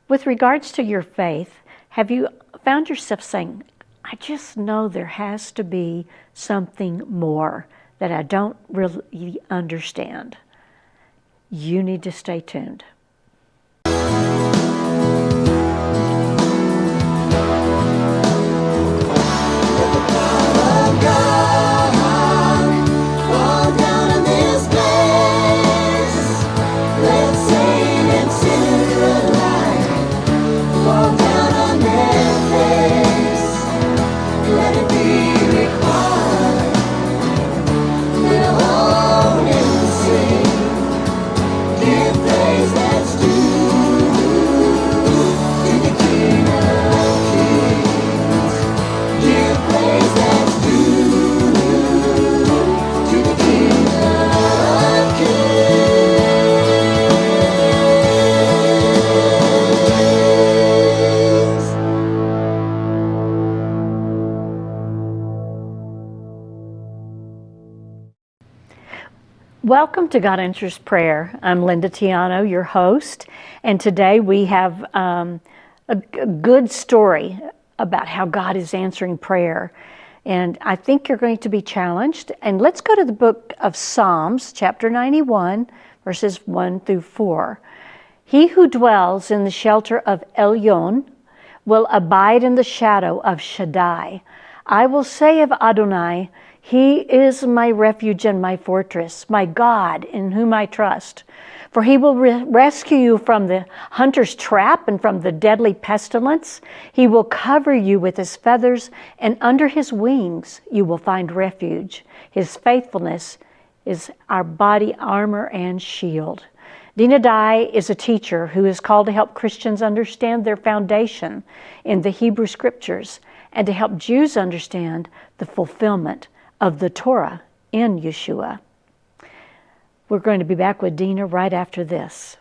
With regards to your faith, have you found yourself saying, I just know there has to be something more that I don't really understand? You need to stay tuned. Welcome to God Answers Prayer. I'm Linda Tiano, your host, and today we have a good story about how God is answering prayer. And I think you're going to be challenged. And let's go to the book of Psalms, chapter 91, verses 1 through 4. He who dwells in the shelter of Elyon will abide in the shadow of Shaddai. I will say of Adonai, He is my refuge and my fortress, my God in whom I trust. For He will rescue you from the hunter's trap and from the deadly pestilence. He will cover you with His feathers, and under His wings you will find refuge. His faithfulness is our body armor and shield. Dinah Dye is a teacher who is called to help Christians understand their foundation in the Hebrew Scriptures and to help Jews understand the fulfillment of the Torah in Yeshua. We're going to be back with Dinah right after this.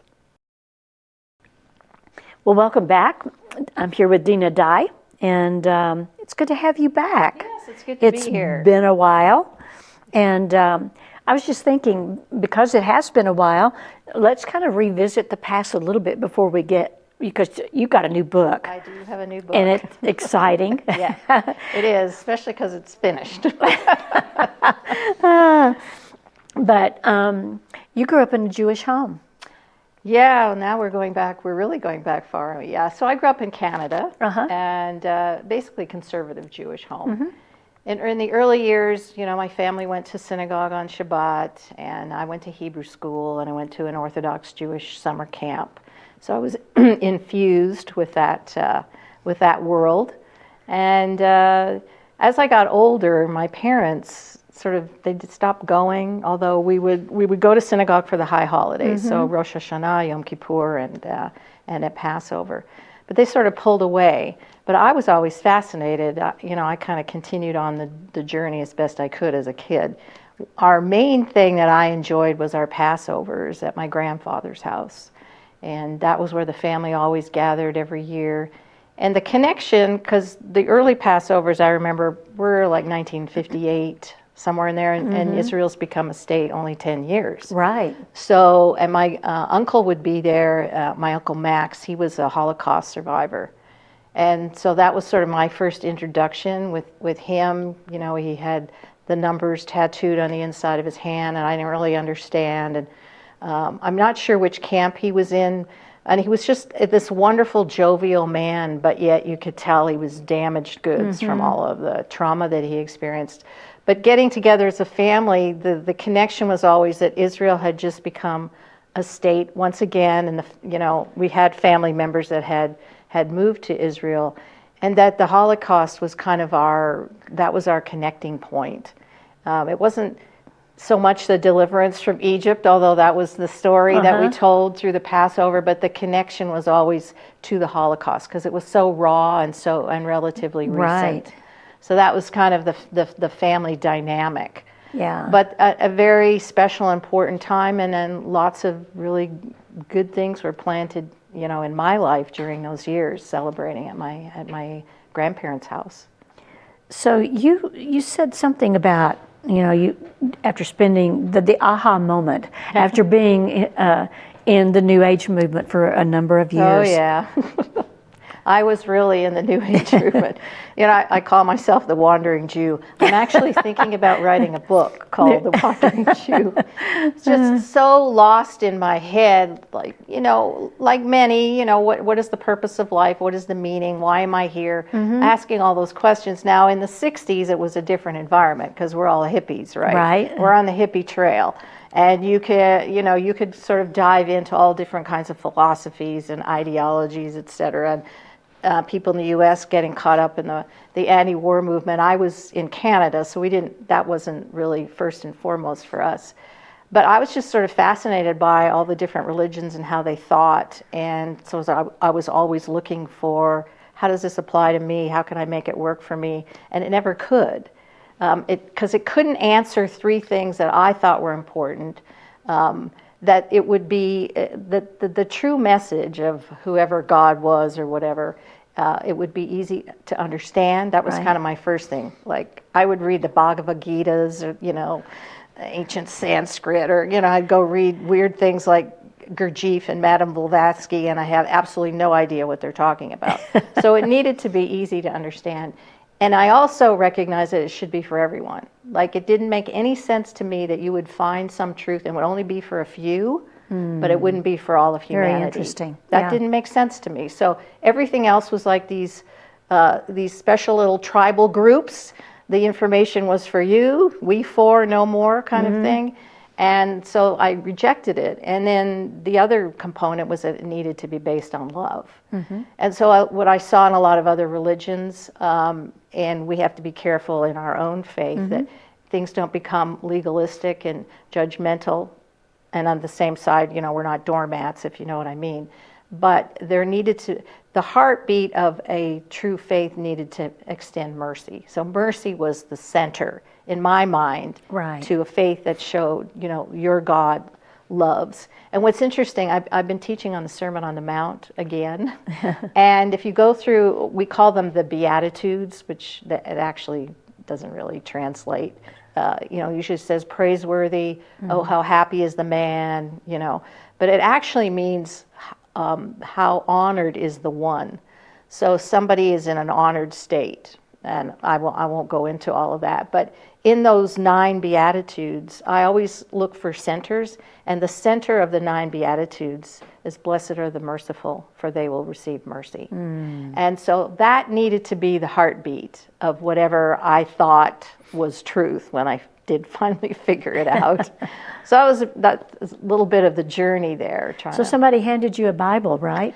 Well, welcome back. I'm here with Dinah Dye, and it's good to have you back. Yes, it's good to be here. It's been a while, and I was just thinking, because it has been a while, let's kind of revisit the past a little bit before we get, because you got a new book. I do have a new book. And it's exciting. Yeah, it is, especially because it's finished. But you grew up in a Jewish home. Yeah, now we're really going back far. Yeah, so I grew up in Canada, and basically conservative Jewish home. Mm-hmm. In the early years, you know, my family went to synagogue on Shabbat, and I went to Hebrew school, and I went to an Orthodox Jewish summer camp. So I was infused with that world. And as I got older, my parents they stopped going, although we would go to synagogue for the high holidays, so Rosh Hashanah, Yom Kippur, and at Passover. But they sort of pulled away. But I was always fascinated. I kind of continued on the journey as best I could as a kid. Our main thing that I enjoyed was our Passovers at my grandfather's house. And that was where the family always gathered every year. And the connection, because the early Passovers I remember were like 1958, somewhere in there, and Israel's become a state only 10 years. Right. So, and my uncle would be there, my Uncle Max, he was a Holocaust survivor. And so that was sort of my first introduction with him. You know, he had the numbers tattooed on the inside of his hand, and I didn't really understand. And I'm not sure which camp he was in, and he was just this wonderful, jovial man, but yet you could tell he was damaged goods from all of the trauma that he experienced. But getting together as a family, the connection was always that Israel had just become a state once again, and we had family members that had moved to Israel, and that the Holocaust was kind of our connecting point. It wasn't so much the deliverance from Egypt, although that was the story that we told through the Passover, but the connection was always to the Holocaust because it was so raw and relatively recent. Right. So that was kind of the family dynamic. Yeah. But a very special, important time, and then lots of really good things were planted, in my life during those years, celebrating at my grandparents' house. So you said something about, you after spending the aha moment, after being in the New Age movement for a number of Oh, years. yeah. I was really in the New Age movement. You know, I call myself the Wandering Jew. I'm actually thinking about writing a book called The Wandering Jew. It's just so lost in my head, like, you know, like many, you know, what is the purpose of life? What is the meaning? Why am I here? Asking all those questions. Now, in the 60s, it was a different environment because we're all hippies, right? Right. We're on the hippie trail. And you could sort of dive into all different kinds of philosophies and ideologies, et cetera. And people in the U.S. getting caught up in the anti-war movement. I was in Canada, so that wasn't really first and foremost for us. But I was just sort of fascinated by all the different religions and how they thought. And so I was always looking for, how does this apply to me? How can I make it work for me? And it never could. Because it couldn't answer three things that I thought were important. That it would be the true message of whoever God was or whatever, it would be easy to understand. That was kind of my first thing. Like, I would read the Bhagavad Gitas or, you know, ancient Sanskrit, or, you know, I'd go read weird things like Gurdjieff and Madame Blavatsky, and I have absolutely no idea what they're talking about. So it needed to be easy to understand. And I also recognize that it should be for everyone. Like, it didn't make any sense to me that you would find some truth and would only be for a few, but it wouldn't be for all of humanity. Very interesting. That didn't make sense to me. So everything else was like these special little tribal groups. The information was for you, we four, no more kind of thing. And so I rejected it. And then the other component was that it needed to be based on love. And so what I saw in a lot of other religions, and we have to be careful in our own faith that things don't become legalistic and judgmental. And on the same side, you know, we're not doormats, if you know what I mean. But the heartbeat of a true faith needed to extend mercy. So mercy was the center, in my mind, to a faith that showed, you know, your God loves. And what's interesting, I've been teaching on the Sermon on the Mount again. And if you go through, we call them the Beatitudes, which it actually doesn't really translate. You know, usually says praiseworthy, oh, how happy is the man, you know. But it actually means how honored is the one. So somebody is in an honored state. And I won't go into all of that. But in those 9 Beatitudes, I always look for centers. And the center of the 9 Beatitudes is, blessed are the merciful, for they will receive mercy. And so that needed to be the heartbeat of whatever I thought was truth when I did finally figure it out. So that was a little bit of the journey there. Somebody handed you a Bible, right?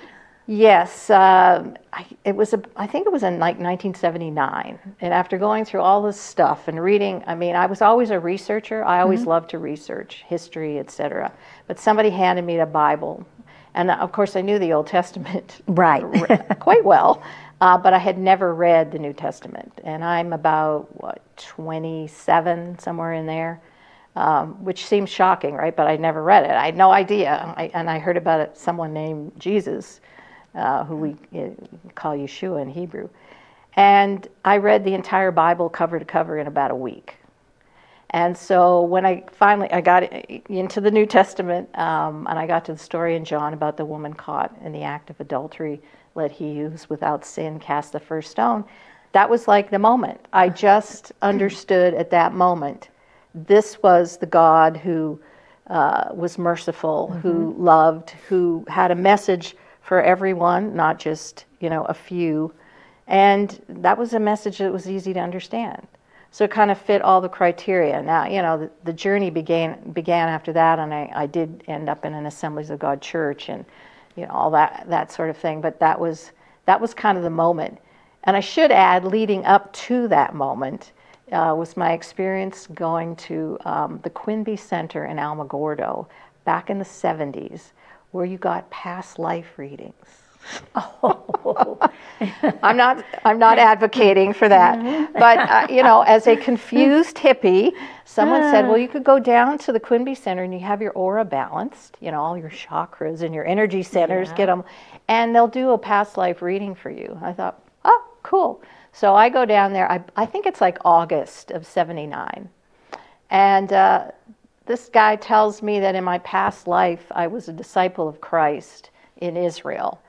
Yes, I think it was in like 1979. And after going through all this stuff and reading, I mean, I was always a researcher. I always loved to research history, etc. But somebody handed me the Bible, and of course I knew the Old Testament quite well, but I had never read the New Testament. And I'm about 27, somewhere in there. Which seems shocking, right? But I never read it. I had no idea. And I heard about it, someone named Jesus, who we call Yeshua in Hebrew. And I read the entire Bible cover to cover in about a week. And so when I got into the New Testament, and I got to the story in John about the woman caught in the act of adultery, let he who is without sin cast the first stone, that was like the moment. I just understood at that moment, this was the God who was merciful, who loved, who had a message for everyone, not just, you know, a few. And that was a message that was easy to understand. So it kind of fit all the criteria. Now, you know, the journey began after that, and I did end up in an Assemblies of God church and, you know, all that sort of thing. But that was kind of the moment. And I should add, leading up to that moment, was my experience going to the Quinby Center in Alamogordo back in the 70s, where you got past life readings. Oh. I'm not advocating for that, but you know, as a confused hippie, someone said, well, you could go down to the Quinby Center and you have your aura balanced, you know, all your chakras and your energy centers, get them, and they'll do a past life reading for you. I thought, oh, cool. So I go down there, I think it's like August of 79. And this guy tells me that in my past life I was a disciple of Christ in Israel.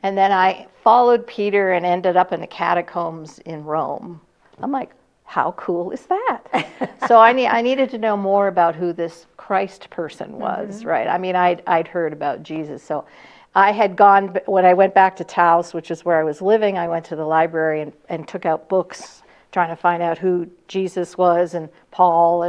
And then I followed Peter and ended up in the catacombs in Rome. I'm like, how cool is that? So I needed to know more about who this Christ person was, right? I mean, I'd heard about Jesus. So I had gone, when I went back to Taos, which is where I was living, I went to the library and took out books trying to find out who Jesus was, and Paul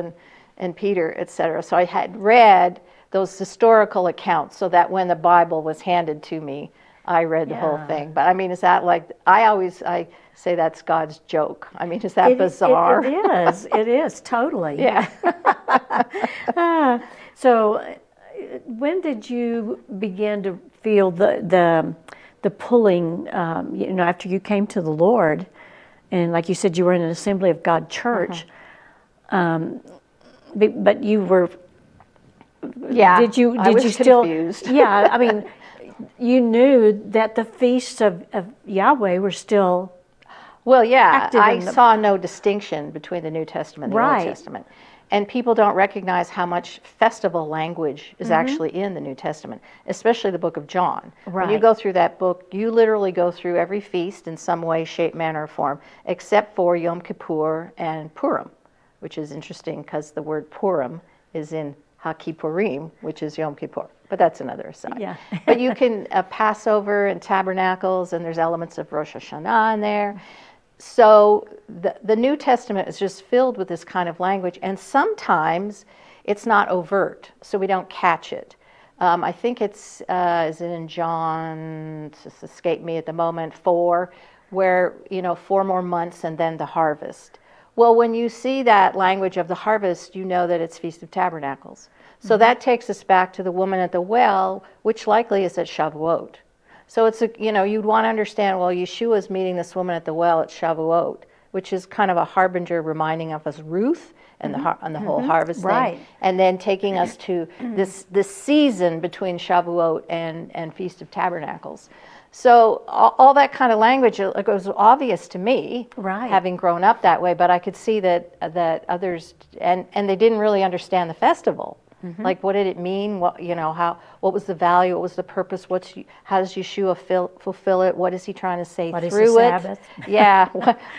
and Peter, etc. So I had read those historical accounts so that when the Bible was handed to me, I read the whole thing. But I mean, is that like, I say that's God's joke. I mean, is that bizarre? It is, totally. Yeah. So when did you begin to feel the pulling, after you came to the Lord, and like you said, you were in an Assembly of God church, but you were, did you still, confused. Yeah, I mean, you knew that the feasts of Yahweh were still Well, yeah, active I saw no distinction between the New Testament and the Old Testament. And people don't recognize how much festival language is actually in the New Testament, especially the book of John. When you go through that book, you literally go through every feast in some way, shape, manner, or form, except for Yom Kippur and Purim, which is interesting because the word Purim is in HaKippurim, which is Yom Kippur. But that's another aside. Yeah. But you can Passover and Tabernacles, and there's elements of Rosh Hashanah in there. So the New Testament is just filled with this kind of language, and sometimes it's not overt, so we don't catch it. I think is it in John, just escaped me at the moment, 4, where, 4 more months and then the harvest. Well, when you see that language of the harvest, you know that it's Feast of Tabernacles. So that takes us back to the woman at the well, which likely is at Shavuot. So it's you'd want to understand, well, Yeshua's meeting this woman at the well at Shavuot, which is kind of a harbinger reminding of us Ruth and the whole harvest thing, and then taking us to this season between Shavuot and Feast of Tabernacles. So all that kind of language, it was obvious to me, having grown up that way, but I could see that others, and they didn't really understand the festival. Like, what did it mean? What was the value? What was the purpose? How does Yeshua fulfill it? What is he trying to say through it? Sabbath? Yeah.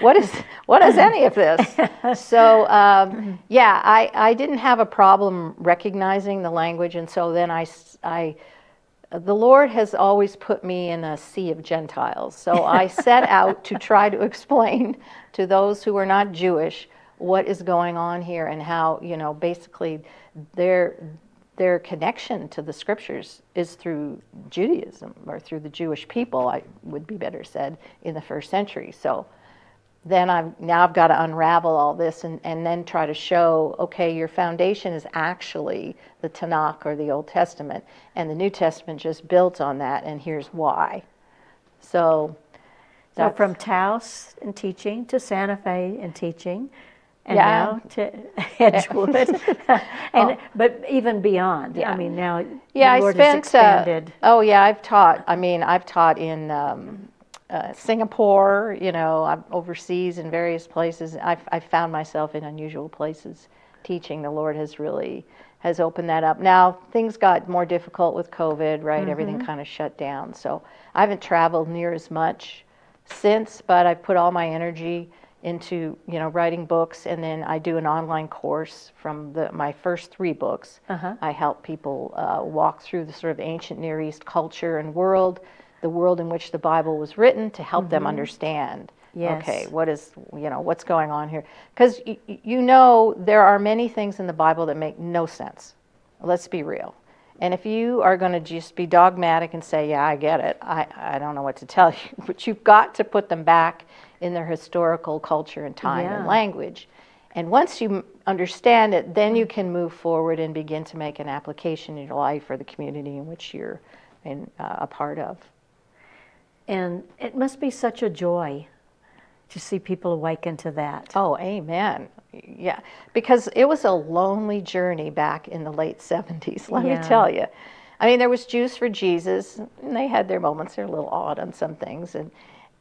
What is any of this? So I didn't have a problem recognizing the language, and so then the Lord has always put me in a sea of Gentiles. So I set out to try to explain to those who are not Jewish what is going on here, and how, basically their connection to the scriptures is through Judaism, or through the Jewish people, I would be better said, in the first century. So then I've got to unravel all this and then try to show, okay, your foundation is actually the Tanakh, or the Old Testament, and the New Testament just built on that, and here's why. So from Taos and teaching to Santa Fe and teaching, and now to Edgewood, but even beyond. I mean, now the Lord has expanded. I've taught. I mean, I've taught in Singapore. I'm overseas in various places. I've found myself in unusual places teaching. The Lord has opened that up. Now things got more difficult with COVID, right? Everything kind of shut down. So I haven't traveled near as much since, but I've put all my energy into writing books, and then I do an online course from my first 3 books. I help people walk through the sort of ancient Near East culture and world, the world in which the Bible was written, to help them understand. Okay, what's going on here? Because there are many things in the Bible that make no sense. Let's be real. And if you are going to just be dogmatic and say, yeah, I get it, I don't know what to tell you, but you've got to put them back in their historical culture and time and language. And once you understand it, then you can move forward and begin to make an application in your life or the community in which you're a part of. And it must be such a joy to see people awaken to that. Oh, amen. Yeah, because it was a lonely journey back in the late 70s, let me tell you. I mean, there was Jews for Jesus, and they had their moments. They're a little odd on some things,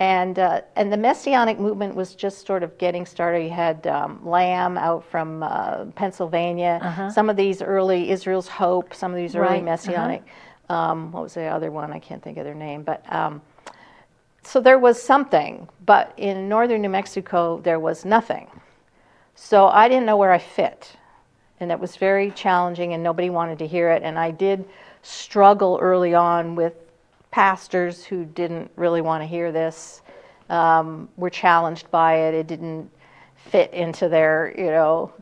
And the Messianic movement was just sort of getting started. You had Lamb out from Pennsylvania, some of these early Israel's Hope, some of these early Messianic, what was the other one? I can't think of their name. But so there was something, but in northern New Mexico, there was nothing. So I didn't know where I fit. And it was very challenging, and nobody wanted to hear it. And I did struggle early on with pastors who didn't really want to hear this, were challenged by it. It didn't fit into their,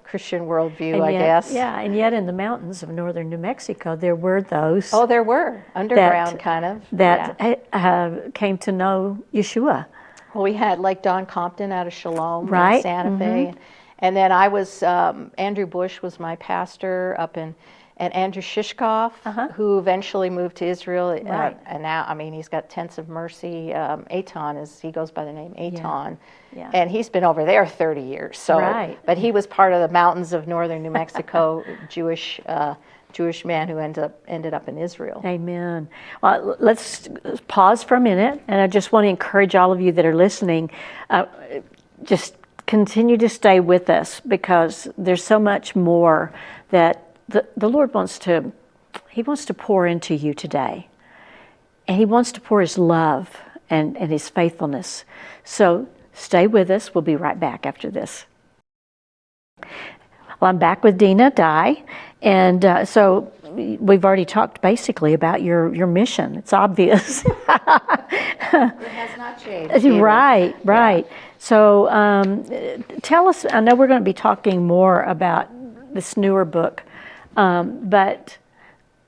Christian worldview, I guess. Yeah, and yet in the mountains of northern New Mexico, there were those. Oh, there were underground kind of that came to know Yeshua. Well, we had like Don Compton out of Shalom, right, in Santa Fe, and then I was Andrew Bush was my pastor up in. And Andrew Shishkoff, who eventually moved to Israel, and now, he's got Tents of Mercy. Eitan he goes by the name Eitan, and he's been over there 30 years. So, but he was part of the mountains of northern New Mexico, Jewish man who ended up in Israel. Amen. Well, let's pause for a minute, and I just want to encourage all of you that are listening, just continue to stay with us, because there's so much more that the Lord wants to pour into you today. And He wants to pour His love and His faithfulness. So stay with us. We'll be right back after this. Well, I'm back with Dinah Dye. And so we've already talked basically about your mission. It's obvious. It has not changed. Right. Yeah. So tell us, I know we're going to be talking more about this newer book. But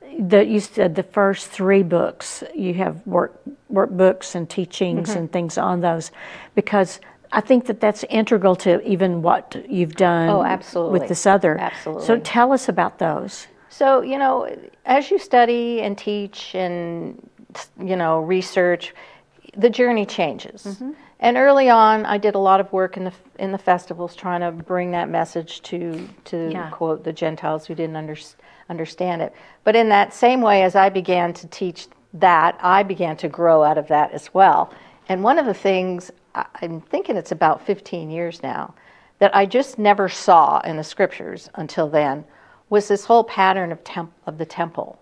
you said the first 3 books, you have workbooks and teachings and things on those, because I think that's integral to even what you've done with this other. Absolutely. So tell us about those. So, as you study and teach and, research, the journey changes. And early on, I did a lot of work in the festivals, trying to bring that message to quote the Gentiles who didn't understand it. But in that same way, as I began to teach that, I began to grow out of that as well. And one of the things, I'm thinking it's about 15 years now, that I just never saw in the scriptures until then, was this whole pattern of the temple,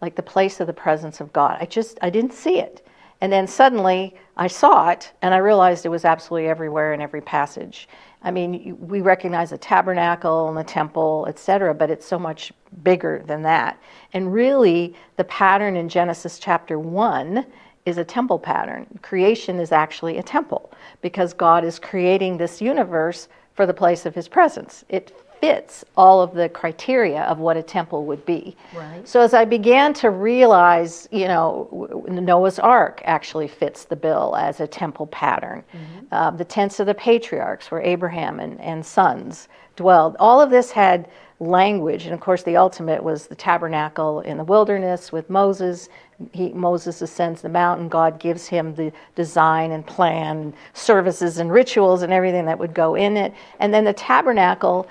like the place of the presence of God. I didn't see it. And then suddenly I saw it, and I realized it was absolutely everywhere in every passage. We recognize the tabernacle and the temple, etc., but it's so much bigger than that. And really, the pattern in Genesis chapter 1 is a temple pattern. Creation is actually a temple, because God is creating this universe for the place of His presence. It fits all of the criteria of what a temple would be. Right. So as I began to realize, Noah's Ark actually fits the bill as a temple pattern. The tents of the patriarchs, where Abraham and sons dwelled. All of this had language, and of course the ultimate was the tabernacle in the wilderness with Moses. Moses ascends the mountain. God gives him the design and plan, services and rituals and everything that would go in it. And then the tabernacle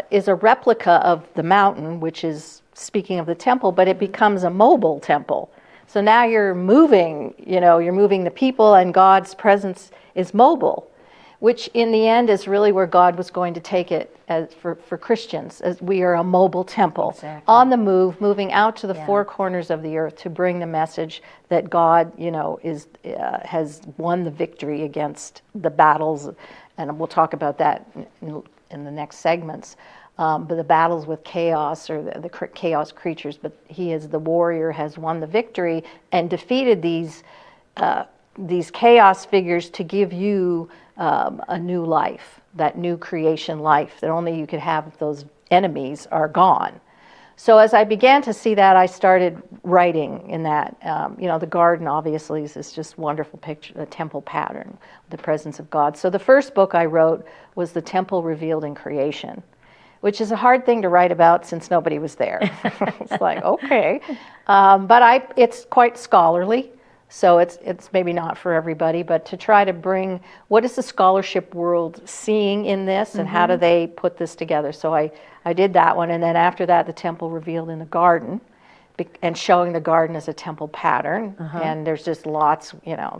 is a replica of the mountain, which is speaking of the temple, but it becomes a mobile temple. So now you're moving the people, and God's presence is mobile, which in the end is really where God was going to take it as for Christians, as we are a mobile temple, on the move, moving out to the 4 corners of the earth to bring the message that God, has won the victory against the battles, and we'll talk about that in the next segments. But the battles with chaos, or the chaos creatures, but He is the warrior, has won the victory and defeated these chaos figures to give you a new life, that new creation life that only you could have if those enemies are gone. So as I began to see that, I started writing in that. The garden obviously is this just wonderful picture, the temple pattern, the presence of God. So the first book I wrote was The Temple Revealed in Creation, which is a hard thing to write about since nobody was there. It's like, okay. But it's quite scholarly. So it's maybe not for everybody, but to try to bring what is the scholarship world seeing in this, and how do they put this together. So I did that one, and then after that, The Temple Revealed in the Garden, and showing the garden as a temple pattern. And there's just lots,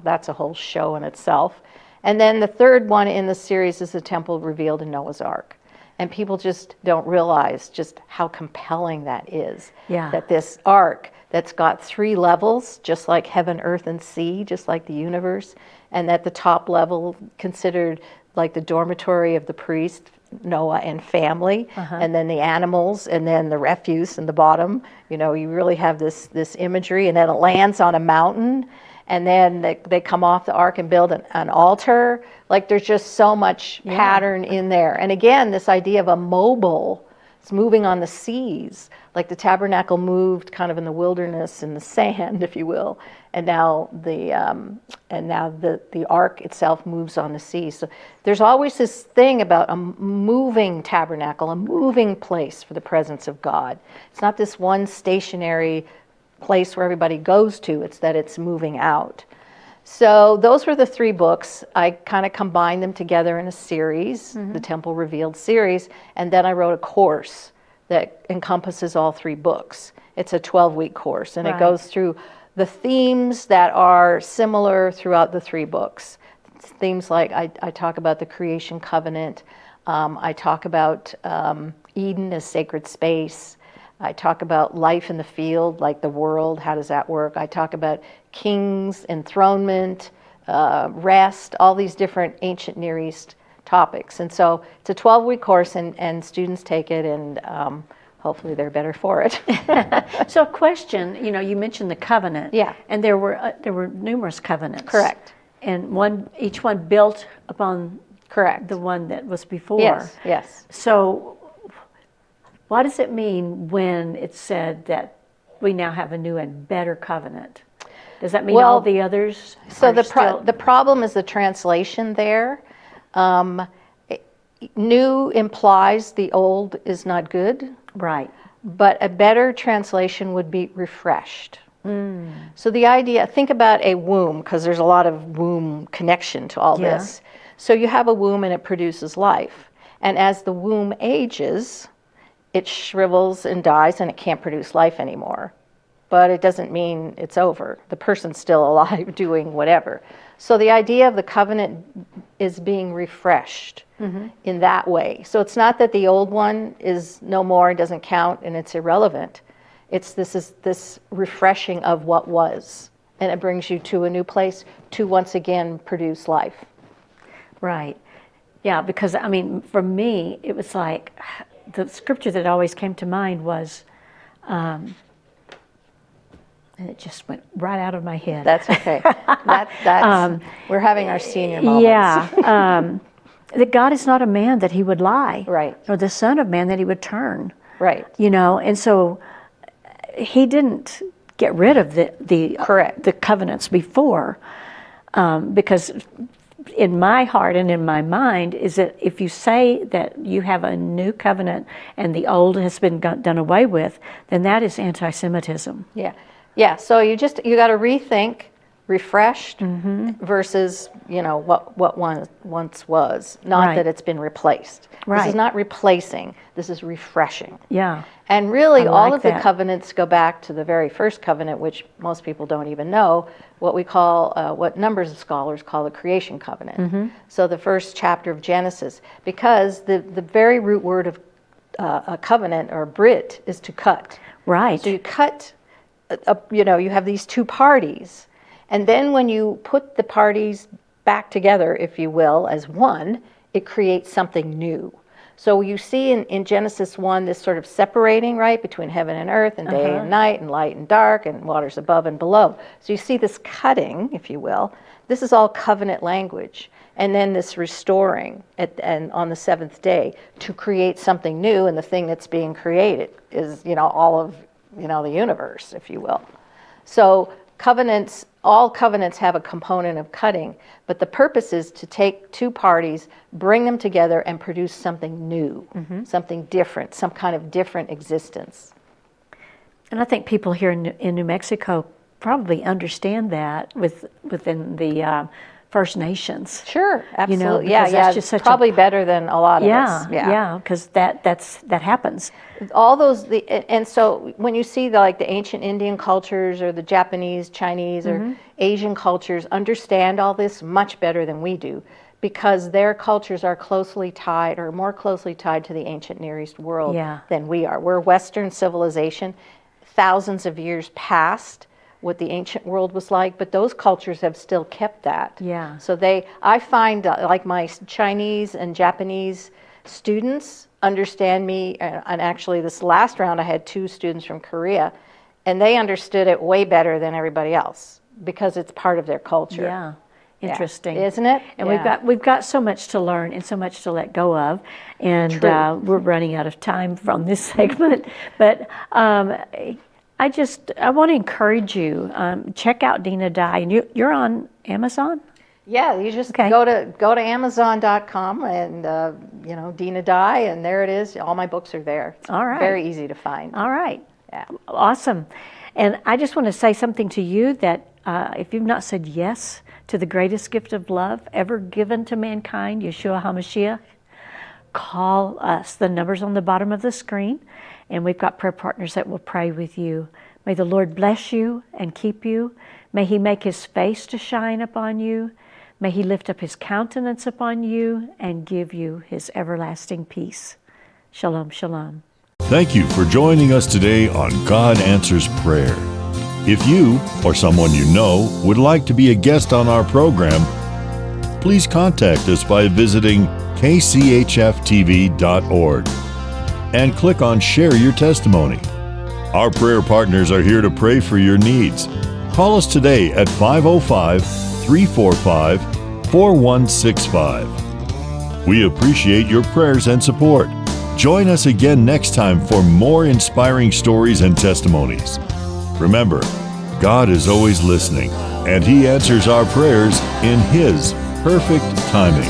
that's a whole show in itself. And then the third one in the series is the temple revealed in Noah's Ark. And people just don't realize just how compelling that is. Yeah. That this ark that's got 3 levels, just like heaven, earth, and sea, just like the universe, and at the top level considered like the dormitory of the priest, Noah and family, and then the animals, and then the refuse in the bottom. You really have this imagery, and then it lands on a mountain, and then they come off the ark and build an altar. Like there's just so much pattern in there. And again, this idea of a mobile, it's moving on the seas, like the tabernacle moved kind of in the wilderness in the sand, if you will, and now the ark itself moves on the sea. So there's always this thing about a moving tabernacle, a moving place for the presence of God. It's not this one stationary place where everybody goes to, it's that it's moving out. So those were the 3 books. I kind of combined them together in a series, the Temple Revealed series, and then I wrote a course that encompasses all 3 books. It's a 12-week course, and it goes through the themes that are similar throughout the 3 books. Themes like I talk about the creation covenant, I talk about Eden as sacred space, I talk about life in the field, like the world, how does that work? I talk about kings, enthronement, rest, all these different ancient Near East topics. And so it's a 12-week course, and students take it, and hopefully they're better for it. So a question, you mentioned the covenant. Yeah. And there were numerous covenants. Correct. And each one built upon Correct. the one that was before. Yes, yes. So what does it mean when it's said that we now have a new and better covenant? Does that mean all the others So are the problem is the translation there. New implies the old is not good. Right. But a better translation would be refreshed. So the idea, think about a womb, because there's a lot of womb connection to all this. So you have a womb and it produces life. And as the womb ages, it shrivels and dies and it can't produce life anymore. But it doesn't mean it's over. The person's still alive doing whatever. So the idea of the covenant is being refreshed in that way. So it's not that the old one is no more, doesn't count, and it's irrelevant. It's this refreshing of what was. And it brings you to a new place to once again produce life. Right. Yeah, because, for me, it was like, the scripture that always came to mind was, and it just went right out of my head. That's okay. That's we're having our senior moments. Yeah. That God is not a man that he would lie. Right. Or the son of man that he would turn. Right. And so he didn't get rid of Correct. the covenants before, because in my heart and in my mind is that if you say that you have a new covenant and the old has been done away with, then that is anti-Semitism. Yeah. Yeah. So you got to rethink refreshed versus what once was. Not that it's been replaced. Right. This is not replacing. This is refreshing. Yeah. And really, all of the that. covenants go back to the very first covenant, which most people don't even know. What we call, what numbers of scholars call the creation covenant. So the first chapter of Genesis, because the very root word of a covenant or Brit is to cut. Right. So you cut. You have these 2 parties. And then when you put the parties back together, if you will, as one, it creates something new. So you see in Genesis 1 this sort of separating, right, between heaven and earth and day and night and light and dark and waters above and below. So you see this cutting, if you will. This is all covenant language. And then this restoring and on the 7th day to create something new, and the thing that's being created is, all of, the universe, if you will. So all covenants have a component of cutting, but the purpose is to take 2 parties, bring them together, and produce something new, something different, some kind of different existence. And I think people here in New Mexico probably understand that within the First Nations. Sure, absolutely. Because that's just such probably better than a lot of us. Because that happens. All those, and so when you see the ancient Indian cultures or the Japanese, Chinese, or Asian cultures understand all this much better than we do, because their cultures are closely tied, or more closely tied, to the ancient Near East world than we are. We're Western civilization, thousands of years past what the ancient world was like, but those cultures have still kept that. Yeah. So I find like my Chinese and Japanese students understand me, and actually this last round I had 2 students from Korea, and they understood it way better than everybody else because it's part of their culture. Yeah. Interesting, isn't it? And we've got so much to learn and so much to let go of, and we're running out of time from this segment. But I want to encourage you. Check out Dinah Dye, and you're on Amazon. Yeah, you just go to Amazon.com and Dinah Dye, and there it is. All my books are there. It's all right. Very easy to find. All right. Yeah. Awesome. And I just want to say something to you that if you've not said yes to the greatest gift of love ever given to mankind, Yeshua HaMashiach, call us. The number's on the bottom of the screen, and we've got prayer partners that will pray with you. May the Lord bless you and keep you. May He make His face to shine upon you. May He lift up His countenance upon you and give you His everlasting peace. Shalom, shalom. Thank you for joining us today on God Answers Prayer. If you or someone you know would like to be a guest on our program, please contact us by visiting kchftv.org and click on Share Your Testimony. Our prayer partners are here to pray for your needs. Call us today at 505-345-4165. We appreciate your prayers and support. Join us again next time for more inspiring stories and testimonies. Remember, God is always listening, and He answers our prayers in His perfect timing.